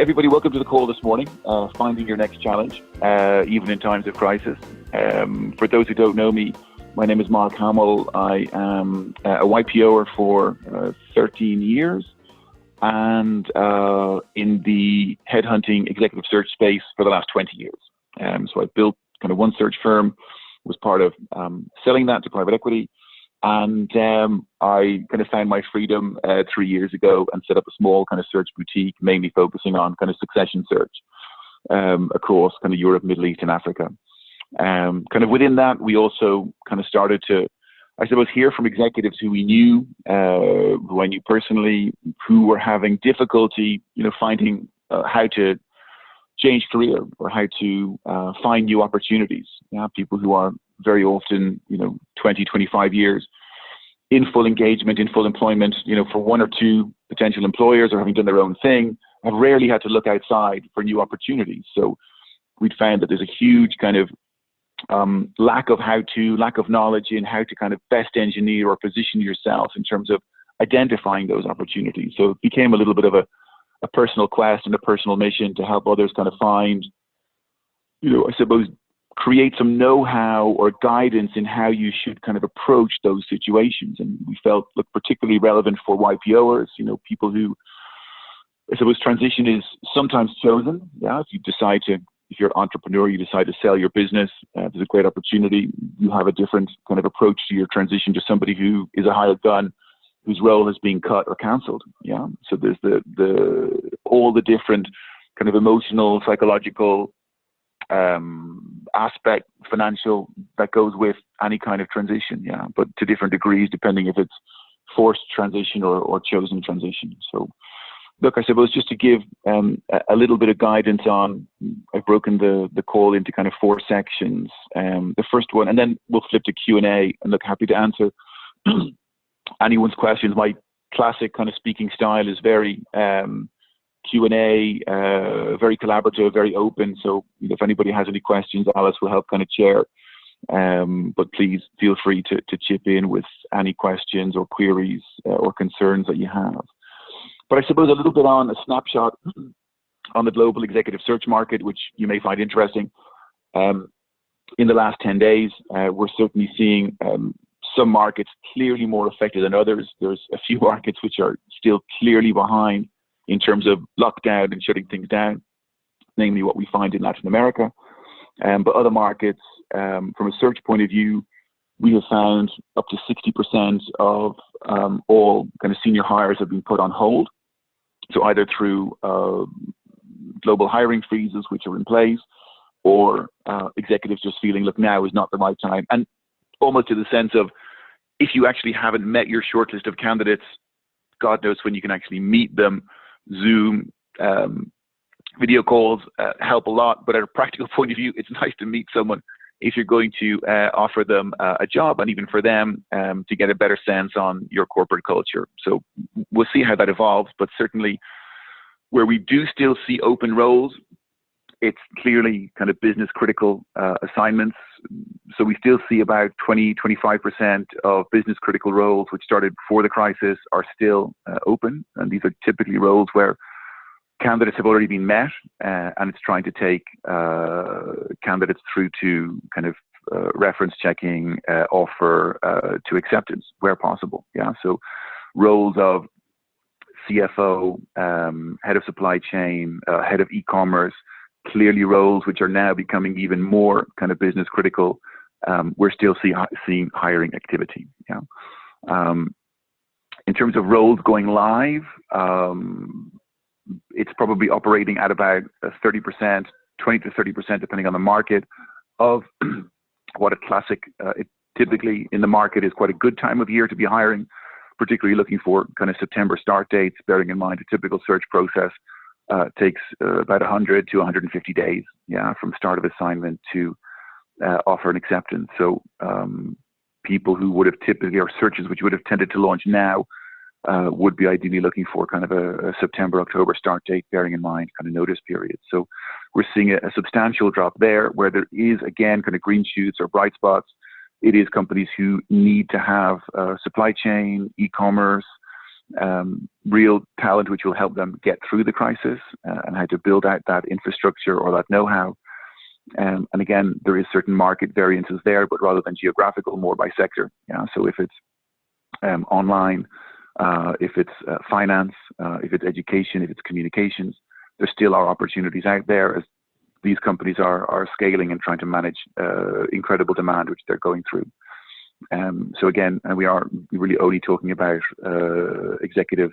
everybody, welcome to the call this morning, Finding Your Next Challenge, even in times of crisis. For those who don't know me, my name is Mark Hamill. I am a YPOer for 13 years and in the headhunting executive search space for the last 20 years. So I built kind of one search firm, was part of selling that to private equity. And I kind of found my freedom 3 years ago and set up a small kind of search boutique, mainly focusing on kind of succession search across kind of Europe, Middle East, and Africa. Kind of within that, we also kind of started to, I suppose, hear from executives who we knew, who I knew personally, who were having difficulty, finding how to change career or how to find new opportunities. People who are very often, 20, 25 years in full engagement, in full employment, for one or two potential employers or having done their own thing, have rarely had to look outside for new opportunities. So we'd found that there's a huge kind of lack of knowledge in how to kind of best engineer or position yourself in terms of identifying those opportunities. So it became a little bit of a personal quest and a personal mission to help others kind of find, I suppose, create some know-how or guidance in how you should kind of approach those situations. And we felt particularly relevant for YPOers, people who, I suppose, transition is sometimes chosen. Yeah, if you're an entrepreneur, you decide to sell your business, there's a great opportunity. You have a different kind of approach to your transition to somebody who is a hired gun, whose role is being cut or cancelled. Yeah, so there's all the different kind of emotional, psychological aspect, financial, that goes with any kind of transition. Yeah, but to different degrees depending if it's forced transition or chosen transition. So look, I suppose just to give a little bit of guidance on, I've broken the call into kind of 4 sections. The first one, and then we'll flip to Q&A, and look, happy to answer anyone's questions. My classic kind of speaking style is very Q&A, very collaborative, very open. So if anybody has any questions, Alice will help kind of chair. But please feel free to chip in with any questions or queries or concerns that you have. But I suppose a little bit on a snapshot on the global executive search market, which you may find interesting. In the last 10 days, we're certainly seeing some markets clearly more affected than others. There's a few markets which are still clearly behind in terms of lockdown and shutting things down, namely what we find in Latin America. But other markets, from a search point of view, we have found up to 60% of all kind of senior hires have been put on hold. So either through global hiring freezes, which are in place, or executives just feeling, look, now is not the right time. And almost to the sense of, if you actually haven't met your shortlist of candidates, God knows when you can actually meet them. Zoom, video calls help a lot, but at a practical point of view, it's nice to meet someone if you're going to offer them a job, and even for them to get a better sense on your corporate culture. So we'll see how that evolves, but certainly where we do still see open roles, it's clearly kind of business critical assignments. So we still see about 20-25% of business critical roles which started before the crisis are still open. And these are typically roles where candidates have already been met, and it's trying to take candidates through to kind of reference checking, offer to acceptance where possible. Yeah, so roles of CFO, head of supply chain, head of e-commerce, clearly roles which are now becoming even more kind of business critical. We're still seeing hiring activity. Yeah. In terms of roles going live, it's probably operating at about 30%, 20 to 30%, depending on the market, of what a classic, typically in the market is quite a good time of year to be hiring, particularly looking for kind of September start dates, bearing in mind a typical search process takes about 100 to 150 days, from start of assignment to offer and acceptance. So people who would have typically, or searches which would have tended to launch now, would be ideally looking for kind of a September, October start date, bearing in mind kind of notice period. So we're seeing a substantial drop there. Where there is, again, kind of green shoots or bright spots, it is companies who need to have supply chain, e-commerce, real talent which will help them get through the crisis, and how to build out that infrastructure or that know-how. And again, there is certain market variances there, but rather than geographical, more by sector. Yeah. So if it's online, if it's finance, if it's education, if it's communications, there still are opportunities out there as these companies are scaling and trying to manage incredible demand which they're going through. So again, and we are really only talking about executive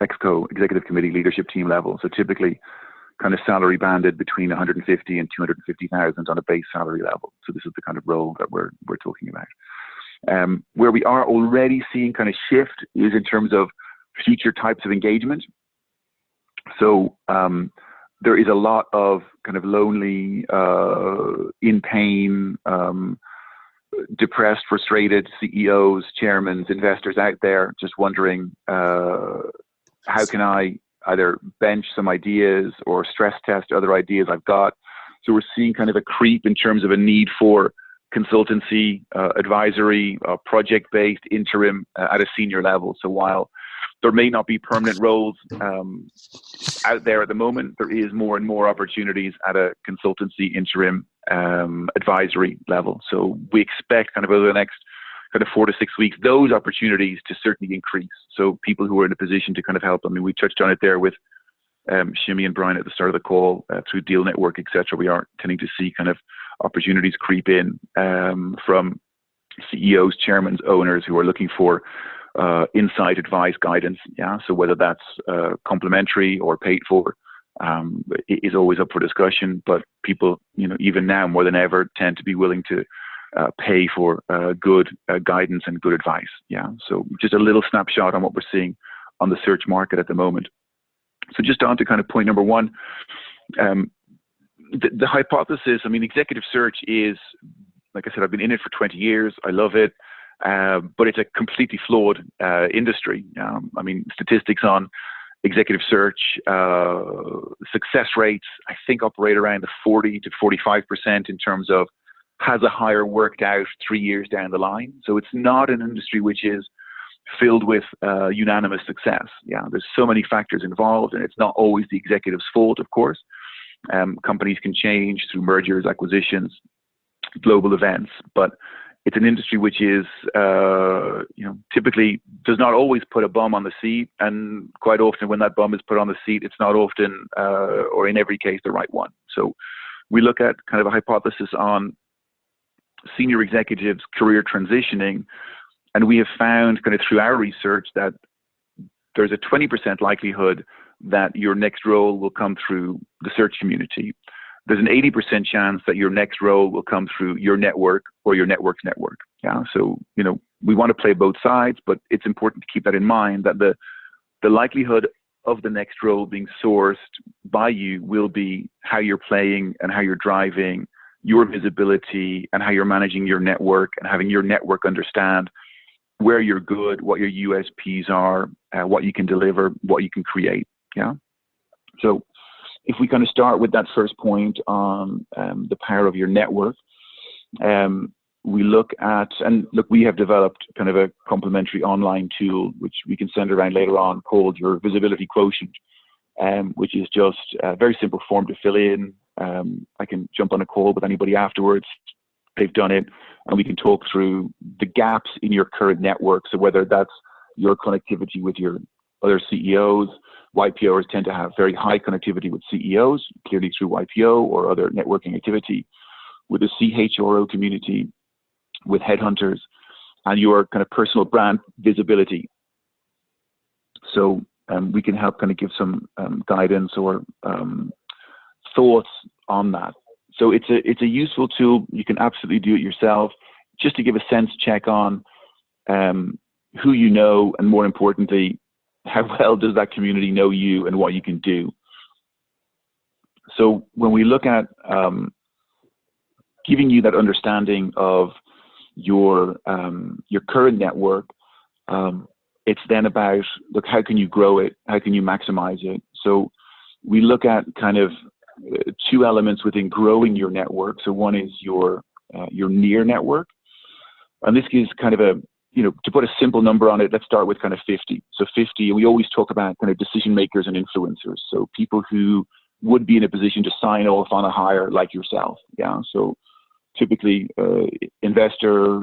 exco, executive committee leadership team level. So typically kind of salary banded between 150 and 250,000 on a base salary level. So this is the kind of role that we're talking about. Where we are already seeing kind of shift is in terms of future types of engagement. So there is a lot of kind of lonely, in pain, depressed, frustrated CEOs, chairmen, investors out there just wondering, how can I either bench some ideas or stress test other ideas I've got? So we're seeing kind of a creep in terms of a need for consultancy, advisory, project-based, interim at a senior level. So while there may not be permanent roles out there at the moment, there is more and more opportunities at a consultancy, interim, advisory level. So we expect kind of over the next kind of 4 to 6 weeks, those opportunities to certainly increase. So people who are in a position to kind of help. I mean, we touched on it there with Shimmy and Brian at the start of the call through Deal Network, etc. We are tending to see kind of opportunities creep in from CEOs, chairmen, owners who are looking for insight, advice, guidance. Yeah. So whether that's complimentary or paid for is always up for discussion. But people, even now more than ever, tend to be willing to pay for good guidance and good advice. Yeah. So just a little snapshot on what we're seeing on the search market at the moment. So just on to kind of point number one, the hypothesis. I mean, executive search is, like I said, I've been in it for 20 years. I love it. But it's a completely flawed industry. I mean, statistics on executive search success rates, I think, operate around the 40 to 45% in terms of has a hire worked out 3 years down the line. So it's not an industry which is filled with unanimous success. Yeah, there's so many factors involved, and it's not always the executive's fault, of course. Companies can change through mergers, acquisitions, global events, but it's an industry which is, typically does not always put a bum on the seat, and quite often when that bum is put on the seat, it's not often, or in every case, the right one. So we look at kind of a hypothesis on senior executives' career transitioning, and we have found kind of through our research that there's a 20% likelihood that your next role will come through the search community. There's an 80% chance that your next role will come through your network or your network's network. Yeah. So, we want to play both sides, but it's important to keep that in mind, that the likelihood of the next role being sourced by you will be how you're playing and how you're driving your visibility and how you're managing your network and having your network understand where you're good, what your USPs are, what you can deliver, what you can create. Yeah. So if we kind of start with that first point on the power of your network, we look at, we have developed kind of a complementary online tool, which we can send around later on, called your Visibility Quotient, which is just a very simple form to fill in. I can jump on a call with anybody afterwards. They've done it, and we can talk through the gaps in your current network. So whether that's your connectivity with your other CEOs, YPOers tend to have very high connectivity with CEOs, clearly through YPO or other networking activity, with the CHRO community, with headhunters, and your kind of personal brand visibility. So we can help kind of give some guidance or thoughts on that. So it's a useful tool. You can absolutely do it yourself, just to give a sense check on who you know, and more importantly, how well does that community know you and what you can do. So when we look at giving you that understanding of your current network, it's then about, look, how can you grow it? How can you maximize it? So we look at kind of two elements within growing your network. So one is your near network, and this is kind of to put a simple number on it, let's start with kind of 50. So 50, we always talk about kind of decision makers and influencers. So people who would be in a position to sign off on a hire like yourself. Yeah. So typically investor,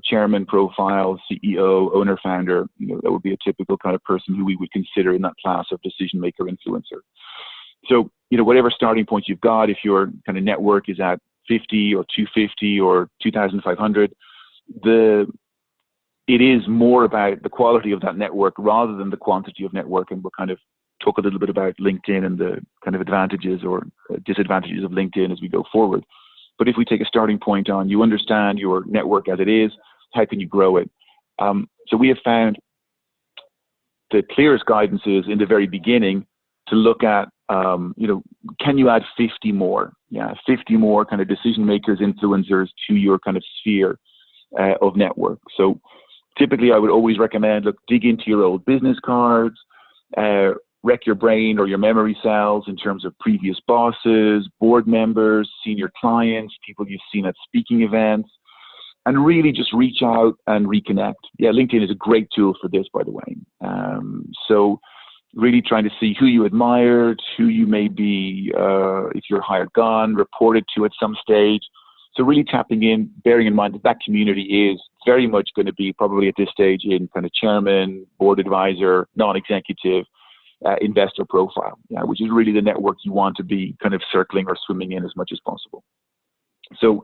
chairman profile, CEO, owner, founder, that would be a typical kind of person who we would consider in that class of decision maker influencer. So, whatever starting point you've got, if your kind of network is at 50 or 250 or 2,500, it is more about the quality of that network rather than the quantity of network. And we'll kind of talk a little bit about LinkedIn and the kind of advantages or disadvantages of LinkedIn as we go forward. But if we take a starting point on, you understand your network as it is, how can you grow it? So we have found the clearest guidance is in the very beginning to look at, can you add 50 more? Yeah, 50 more kind of decision makers, influencers to your kind of sphere of network. So typically I would always recommend, dig into your old business cards, wreck your brain or your memory cells in terms of previous bosses, board members, senior clients, people you've seen at speaking events, and really just reach out and reconnect. Yeah, LinkedIn is a great tool for this, by the way. So really trying to see who you admired, who you may be, if you're hired gun, reported to at some stage. So really tapping in, bearing in mind that community is very much going to be probably at this stage in kind of chairman, board advisor, non-executive, investor profile, which is really the network you want to be kind of circling or swimming in as much as possible. So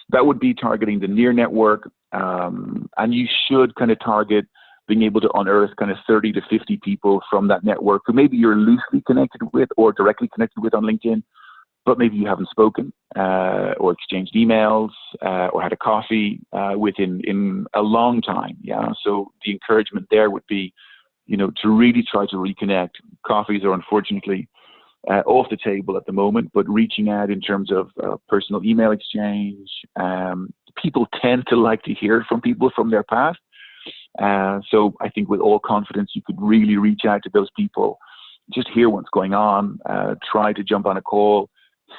that would be targeting the near network, and you should kind of target being able to unearth kind of 30 to 50 people from that network who maybe you're loosely connected with or directly connected with on LinkedIn, but maybe you haven't spoken or exchanged emails or had a coffee with in a long time. Yeah. So the encouragement there would be, to really try to reconnect. Coffees are unfortunately off the table at the moment, but reaching out in terms of personal email exchange. People tend to like to hear from people from their past. So I think with all confidence, you could really reach out to those people, just hear what's going on, try to jump on a call,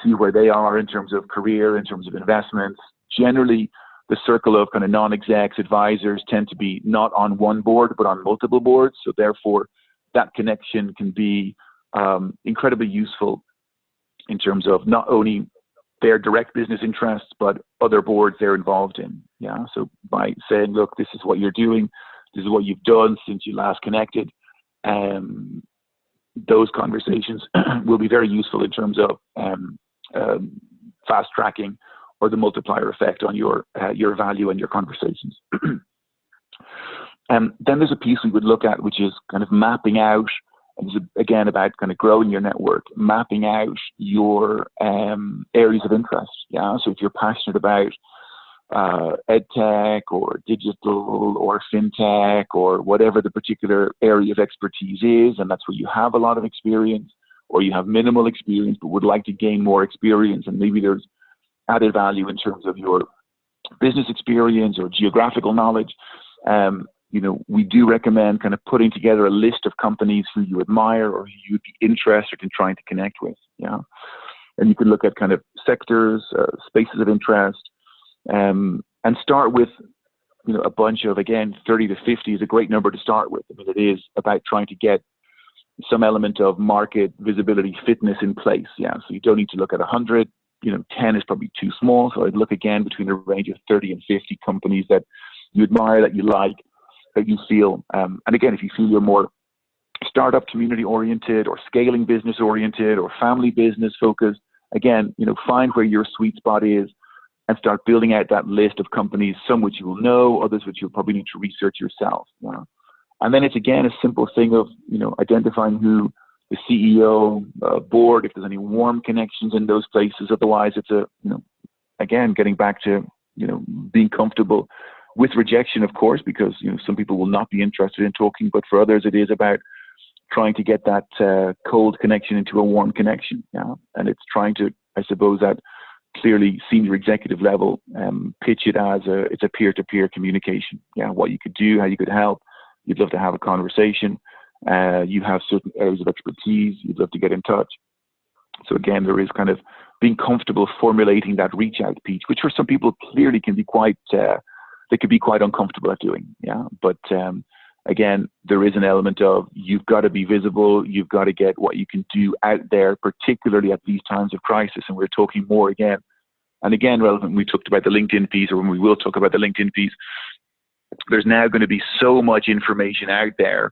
see where they are in terms of career, in terms of investments. Generally, the circle of kind of non-execs, advisors tend to be not on one board, but on multiple boards. So therefore, that connection can be incredibly useful in terms of not only their direct business interests, but other boards they're involved in. Yeah. So by saying, look, this is what you're doing, this is what you've done since you last connected, those conversations will be very useful in terms of fast tracking or the multiplier effect on your value and your conversations. Then there's a piece we would look at, which is kind of mapping out, and this is again about kind of growing your network, mapping out your areas of interest. Yeah. So if you're passionate about ed tech or digital or fintech or whatever the particular area of expertise is, and that's where you have a lot of experience, or you have minimal experience but would like to gain more experience, and maybe there's added value in terms of your business experience or geographical knowledge, we do recommend kind of putting together a list of companies who you admire or who you'd be interested in trying to connect with. Yeah. And you can look at kind of sectors, spaces of interest, and start with, a bunch of, again, 30 to 50 is a great number to start with. I mean, it is about trying to get some element of market visibility, fitness in place. Yeah. So you don't need to look at 100, 10 is probably too small. So I'd look again between a range of 30 and 50 companies that you admire, that you like, that you feel. And again, if you feel you're more startup community oriented or scaling business oriented or family business focused, again, find where your sweet spot is and start building out that list of companies, some which you will know, others which you'll probably need to research yourself. And then it's again a simple thing of, identifying who the CEO, board, if there's any warm connections in those places. Otherwise, it's again, getting back to, being comfortable with rejection, of course, because, some people will not be interested in talking, but for others, it is about trying to get that cold connection into a warm connection. Yeah. And it's trying to, I suppose, at clearly senior executive level, pitch it as it's a peer-to-peer communication. Yeah. What you could do, how you could help. You'd love to have a conversation. You have certain areas of expertise. You'd love to get in touch. So again, there is kind of being comfortable formulating that reach out pitch, which for some people clearly can be quite they could be quite uncomfortable at doing. Yeah, but again, there is an element of you've got to be visible, you've got to get what you can do out there, particularly at these times of crisis. And we're talking more again and again relevant. We talked about the LinkedIn piece, or when we will talk about the LinkedIn piece. There's now going to be so much information out there,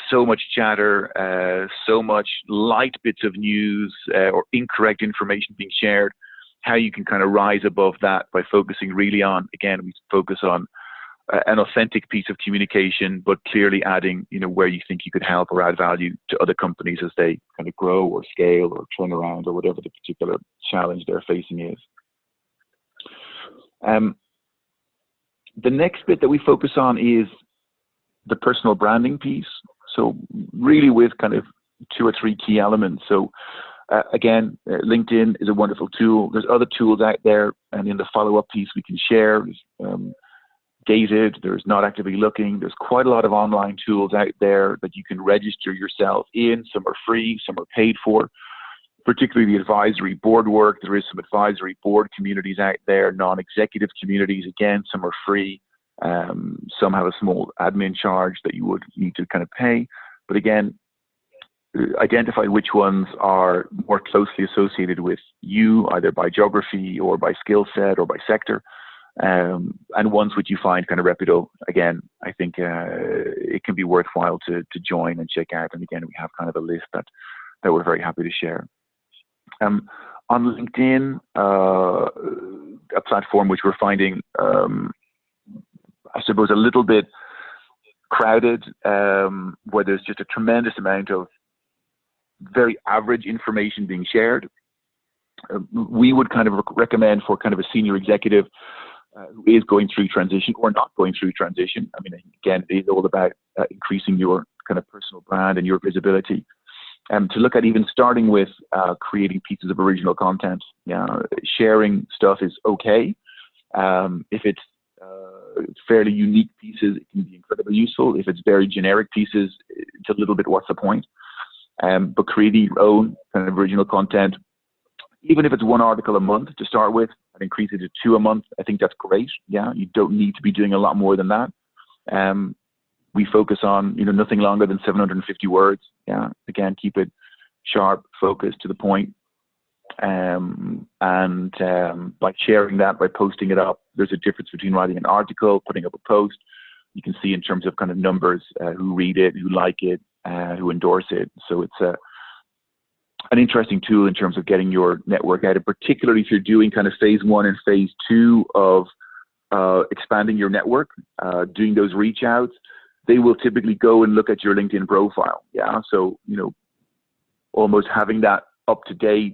so much chatter, so much light bits of news or incorrect information being shared. How you can kind of rise above that by focusing really on, again, we focus on an authentic piece of communication, but clearly adding, where you think you could help or add value to other companies as they kind of grow or scale or turn around or whatever the particular challenge they're facing is. The next bit that we focus on is the personal branding piece. So really with kind of 2 or 3 key elements. So again, LinkedIn is a wonderful tool. There's other tools out there, and in the follow-up piece we can share. Gated, there's not actively looking. There's quite a lot of online tools out there that you can register yourself in. Some are free, some are paid for. Particularly the advisory board work. There is some advisory board communities out there, non-executive communities. Again, some are free. Some have a small admin charge that you would need to kind of pay. But again, identify which ones are more closely associated with you, either by geography or by skill set or by sector, and ones which you find kind of reputable. Again, I think it can be worthwhile to join and check out. And again, we have kind of a list that we're very happy to share. On LinkedIn, a platform which we're finding, I suppose, a little bit crowded, where there's just a tremendous amount of very average information being shared. We would kind of recommend for kind of a senior executive who is going through transition or not going through transition. I mean, again, it is all about increasing your kind of personal brand and your visibility. To look at even starting with creating pieces of original content. Sharing stuff is okay. If it's fairly unique pieces, it can be incredibly useful. If it's very generic pieces, it's a little bit what's the point. But creating your own kind of original content, even if it's 1 article a month to start with, and increase it to 2 a month, I think that's great. Yeah, you don't need to be doing a lot more than that. We focus on, nothing longer than 750 words. Yeah, again, keep it sharp, focused, to the point. And by sharing that, by posting it up, there's a difference between writing an article, putting up a post. You can see in terms of kind of numbers, who read it, who like it, who endorse it. So it's an interesting tool in terms of getting your network out, and particularly if you're doing kind of phase 1 and phase 2 of expanding your network, doing those reach outs. They will typically go and look at your LinkedIn profile. Yeah. So, almost having that up to date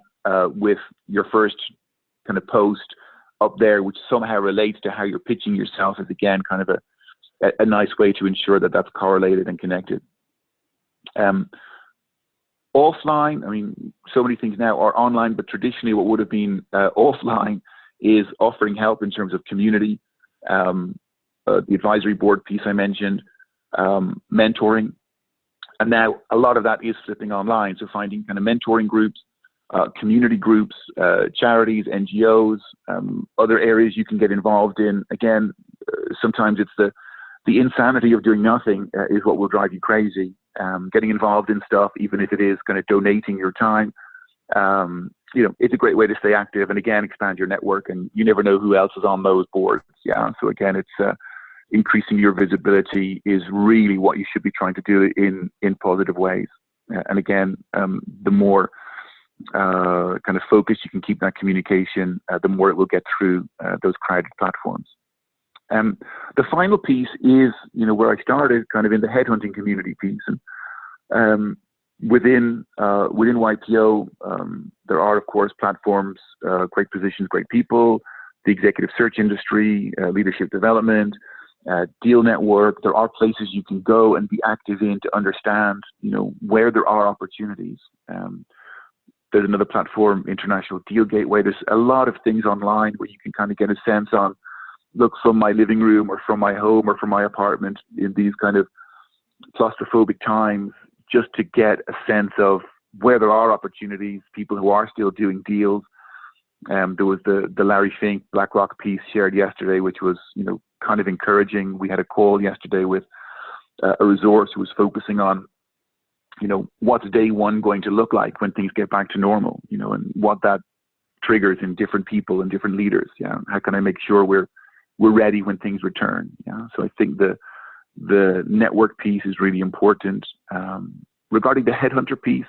with your first kind of post up there, which somehow relates to how you're pitching yourself, is again kind of a nice way to ensure that that's correlated and connected. Offline, I mean, so many things now are online, but traditionally what would have been offline is offering help in terms of community, the advisory board piece I mentioned, mentoring. And now a lot of that is flipping online. So finding kind of mentoring groups, community groups, charities, NGOs, other areas you can get involved in. Again, sometimes it's the insanity of doing nothing is what will drive you crazy. Getting involved in stuff, even if it is kind of donating your time, it's a great way to stay active and again, expand your network, and you never know who else is on those boards. Yeah. So again, it's increasing your visibility is really what you should be trying to do in positive ways. And again, the more kind of focused you can keep that communication, the more it will get through those crowded platforms. The final piece is, where I started, kind of in the headhunting community piece. And within YPO, there are, of course, platforms, great positions, great people, the executive search industry, leadership development, deal network. There are places you can go and be active in to understand, where there are opportunities. There's another platform, International Deal Gateway. There's a lot of things online where you can kind of get a sense on, look, from my living room or from my home or from my apartment in these kind of claustrophobic times, just to get a sense of where there are opportunities, people who are still doing deals, There was the Larry Fink BlackRock piece shared yesterday, which was, kind of encouraging. We had a call yesterday with a resource who was focusing on, what's day one going to look like when things get back to normal, and what that triggers in different people and different leaders. Yeah. How can I make sure we're ready when things return? Yeah. So I think the network piece is really important. Regarding the headhunter piece,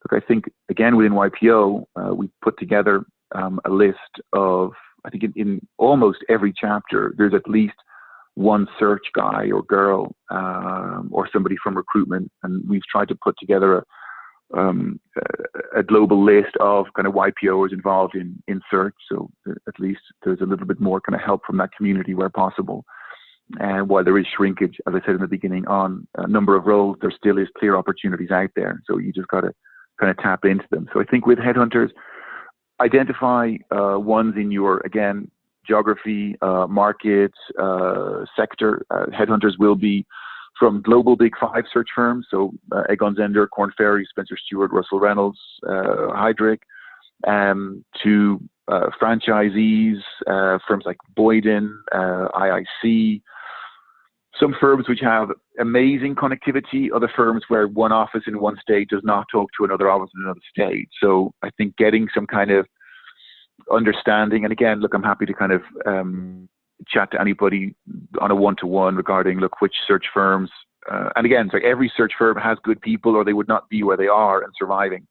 look, I think again within YPO, we put together a list of, I think in almost every chapter, there's at least one search guy or girl or somebody from recruitment, and we've tried to put together a global list of kind of YPOers involved in search. So at least there's a little bit more kind of help from that community where possible. And while there is shrinkage, as I said in the beginning, on a number of roles, there still is clear opportunities out there. So you just got to kind of tap into them. So I think with headhunters, identify ones in your, again, geography, market, sector. Headhunters will be from global big five search firms, so Egon Zehnder, Korn Ferry, Spencer Stewart, Russell Reynolds, Heidrick, to franchisees, firms like Boyden, IIC, some firms which have amazing connectivity, other firms where one office in one state does not talk to another office in another state. So I think getting some kind of understanding, and again, look, I'm happy to kind of chat to anybody on a one-to-one regarding, look, which search firms, and again, it's like every search firm has good people or they would not be where they are and surviving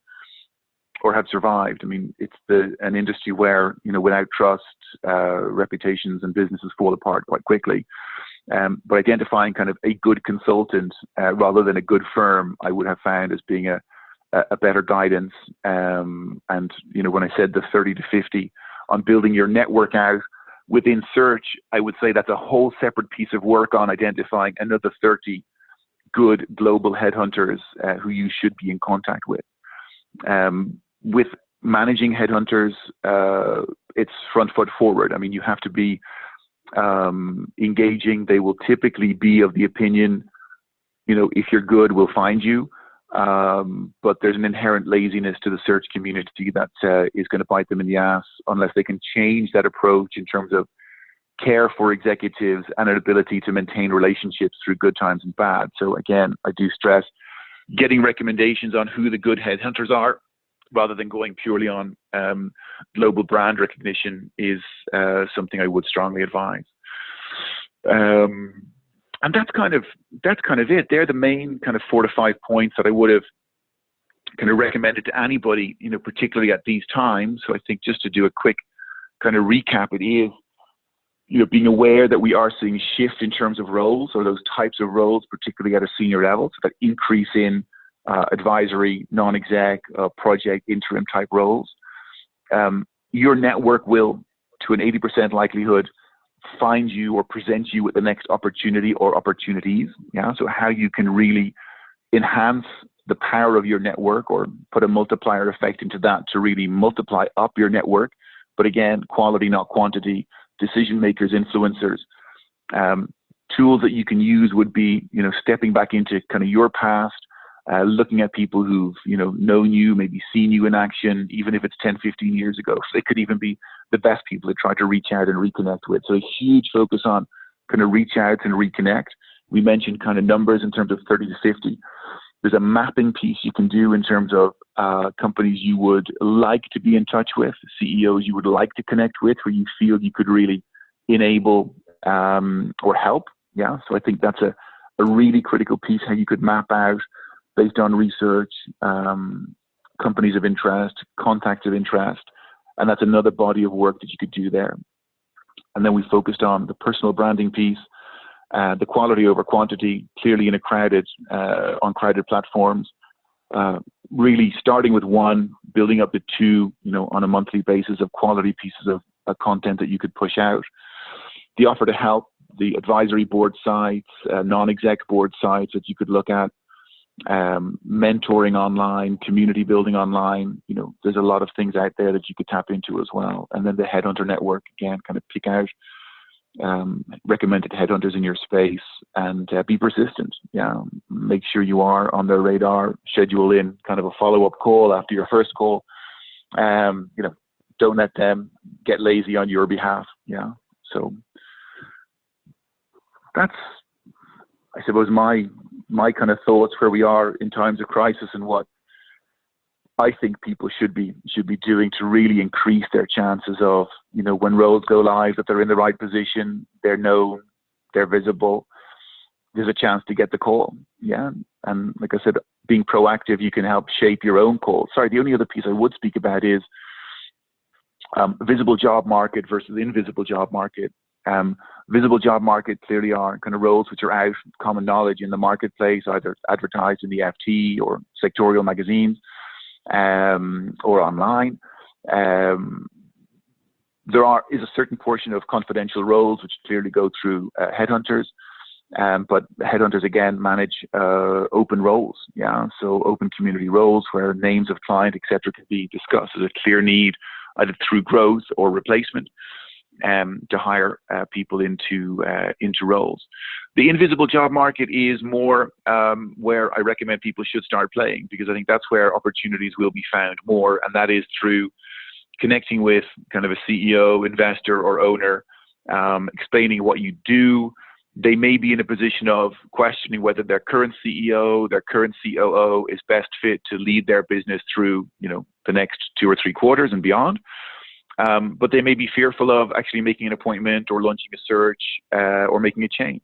or have survived. I mean, it's an industry where, without trust, reputations and businesses fall apart quite quickly. But identifying kind of a good consultant rather than a good firm, I would have found as being a better guidance. And, when I said the 30 to 50 on building your network out within search, I would say that's a whole separate piece of work on identifying another 30 good global headhunters who you should be in contact with. With managing headhunters, it's front foot forward. I mean, you have to be engaging. They will typically be of the opinion, if you're good, we'll find you. But there's an inherent laziness to the search community that is going to bite them in the ass unless they can change that approach in terms of care for executives and an ability to maintain relationships through good times and bad. So again, I do stress getting recommendations on who the good headhunters are rather than going purely on global brand recognition is something I would strongly advise. And that's kind of it. They're the main kind of 4 to 5 points that I would have kind of recommended to anybody, particularly at these times. So I think just to do a quick kind of recap, it is, being aware that we are seeing a shift in terms of roles or those types of roles, particularly at a senior level, so that increase in advisory, non-exec, project, interim type roles. Your network will, to an 80% likelihood, find you or present you with the next opportunity or opportunities. Yeah. So how you can really enhance the power of your network or put a multiplier effect into that to really multiply up your network. But again, quality, not quantity, decision makers, influencers. Tools that you can use would be, stepping back into kind of your past, looking at people who've, known you, maybe seen you in action, even if it's 10, 15 years ago. So they could even be the best people to try to reach out and reconnect with. So a huge focus on kind of reach out and reconnect. We mentioned kind of numbers in terms of 30 to 50. There's a mapping piece you can do in terms of companies you would like to be in touch with, CEOs you would like to connect with, where you feel you could really enable or help. Yeah. So I think that's a really critical piece, how you could map out based on research, companies of interest, contacts of interest, and that's another body of work that you could do there. And then we focused on the personal branding piece, the quality over quantity, clearly in on crowded platforms, really starting with one, building up to two, on a monthly basis of quality pieces of content that you could push out. The offer to help, the advisory board sites, non-exec board sites that you could look at, mentoring online, community building online. There's a lot of things out there that you could tap into as well. And then the headhunter network, again, kind of pick out recommended headhunters in your space and be persistent. Yeah, make sure you are on their radar. Schedule in kind of a follow-up call after your first call. don't let them get lazy on your behalf. Yeah. So that's, I suppose, my kind of thoughts where we are in times of crisis and what I think people should be doing to really increase their chances of, when roles go live, that they're in the right position, they're known, they're visible, there's a chance to get the call. Yeah. And like I said, being proactive, you can help shape your own call. Sorry, the only other piece I would speak about is visible job market versus invisible job market. Visible job market clearly are kind of roles which are out, common knowledge in the marketplace, either advertised in the FT or sectorial magazines, or online. There is a certain portion of confidential roles which clearly go through headhunters, but headhunters again manage open roles, so open community roles where names of client, etc., can be discussed. There's a clear need, either through growth or replacement, to hire people into roles. The invisible job market is more where I recommend people should start playing, because I think that's where opportunities will be found more, and that is through connecting with kind of a CEO, investor, or owner, explaining what you do. They may be in a position of questioning whether their current CEO, their current COO is best fit to lead their business through, the next 2 or 3 quarters and beyond. But they may be fearful of actually making an appointment or launching a search or making a change.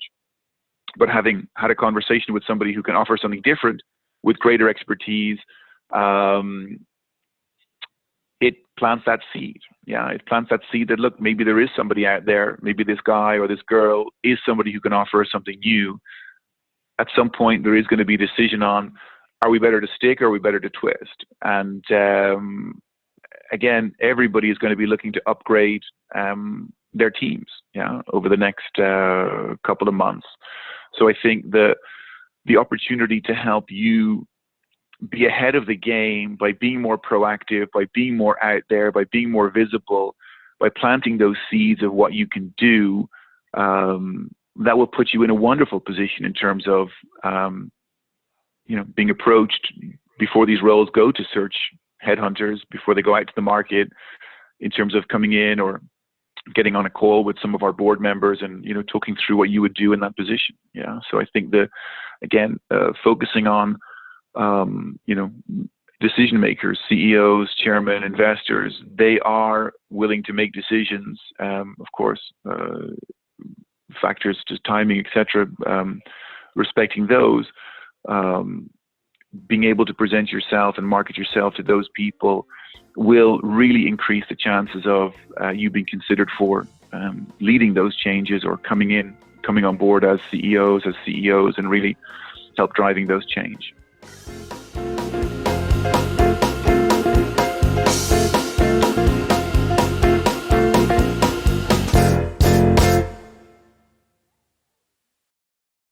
But having had a conversation with somebody who can offer something different with greater expertise, it plants that seed. Yeah, it plants that seed that, look, maybe there is somebody out there, maybe this guy or this girl is somebody who can offer something new. At some point, there is going to be a decision on, are we better to stick or are we better to twist? And again, everybody is going to be looking to upgrade their teams, over the next couple of months. So I think the opportunity to help you be ahead of the game by being more proactive, by being more out there, by being more visible, by planting those seeds of what you can do, that will put you in a wonderful position in terms of, being approached before these roles go to search headhunters, before they go out to the market, in terms of coming in or getting on a call with some of our board members and, talking through what you would do in that position. Yeah. So I think focusing on, decision makers, CEOs, chairmen, investors, they are willing to make decisions, of course, factors to timing, etc., respecting those, being able to present yourself and market yourself to those people will really increase the chances of you being considered for leading those changes or coming on board as CEOs, and really help driving those change.